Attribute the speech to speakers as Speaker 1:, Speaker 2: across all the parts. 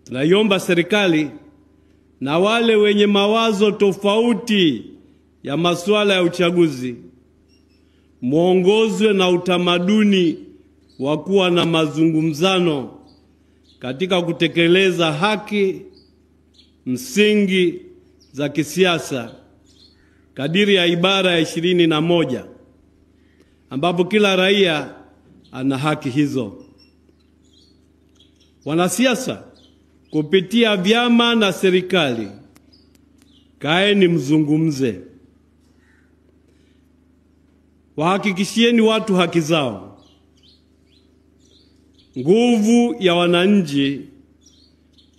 Speaker 1: Tunaiomba serikali na wale wenye mawazo tofauti ya masuala ya uchaguzi muongozwe na utamaduni wa kuwa na mazungumzano katika kutekeleza haki msingi za kisiasa kadiri ya ibara ya 21 ambapo kila raia ana haki hizo. Wanasiasa kupitia vyama na serikali, kaeni mzungumze. Wahakikishieni watu haki zao. Nguvu ya wananchi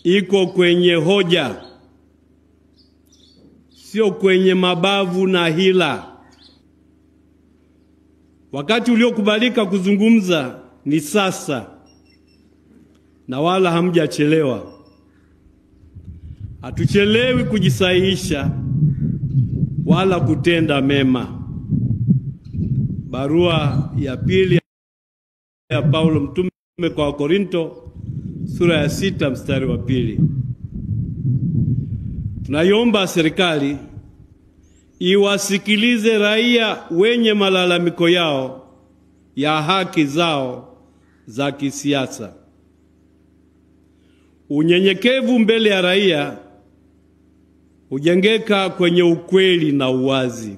Speaker 1: iko kwenye hoja, sio kwenye mabavu na hila. Wakati uliokubalika kuzungumza ni sasa, na wala hamjachelewa. Hatuchelewi kujisahihisha wala kutenda mema. Barua ya pili ya Paulo mtume kwa Korinto sura ya 6 mstari wa 2. Tunaiomba serikali iwasikilize raia wenye malalamiko yao ya haki zao za kisiasa. Unyenyekevu mbele ya raia hujengeka kwenye ukweli na uwazi.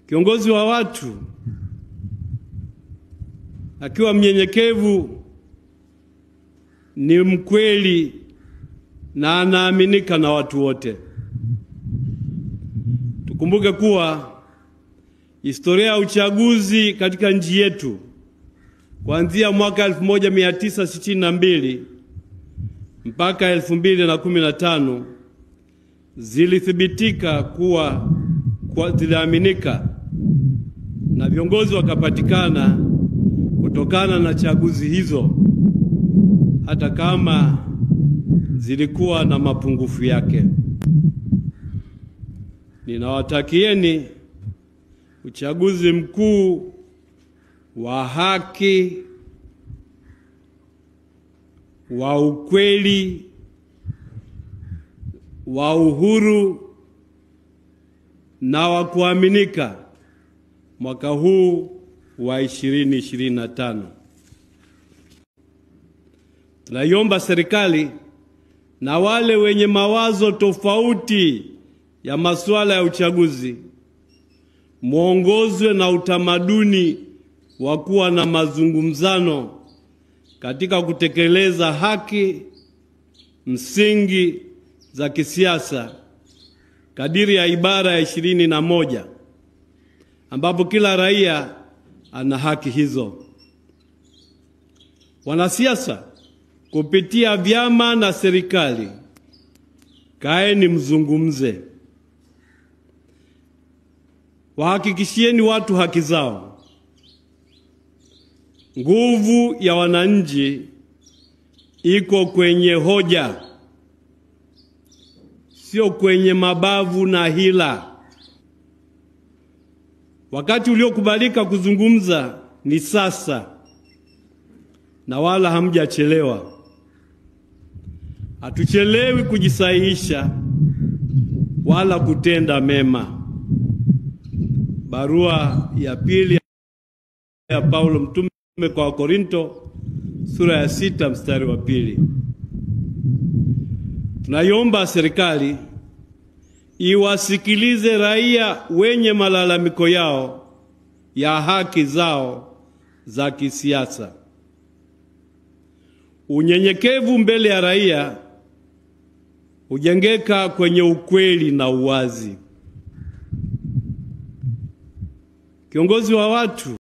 Speaker 1: Kiongozi wa watu akiwa mnyenyekevu ni mkweli na anaaminika na watu wote. Tukumbuke kuwa historia ya uchaguzi katika nchi yetu kuanzia mwaka 1962 mpaka 2015 zilithibitika kuwa ziliaminika na viongozi wakapatikana kutokana na chaguzi hizo, hata kama zilikuwa na mapungufu yake. Ninawatakieni uchaguzi mkuu wa haki, wa ukweli, wa uhuru na wa kuaminika mwaka huu wa 2025. Tunaiomba serikali na wale wenye mawazo tofauti ya masuala ya uchaguzi muongozwe na utamaduni wa kuwa na mazungumzano katika kutekeleza haki msingi za kisiasa kadiri ya ibara ya 21 ambapo kila raia ana haki hizo. Wanasiasa kupitia vyama na serikali, kaeni mzungumze. Wahakikishieni watu haki zao. Nguvu ya wananchi iko kwenye hoja, sio kwenye mabavu na hila. Wakati uliokubalika kuzungumza ni sasa, na wala hamjachelewa. Hatuchelewi kujisahihisha wala kutenda mema. Barua ya pili ya Paulo mtume kwa Korinto sura ya 6 mstari wa 2. Tunaiomba serikali iwasikilize raia wenye malalamiko yao ya haki zao za kisiasa. Unyenyekevu mbele ya raia hujengeka kwenye ukweli na uwazi. Kiongozi wa watu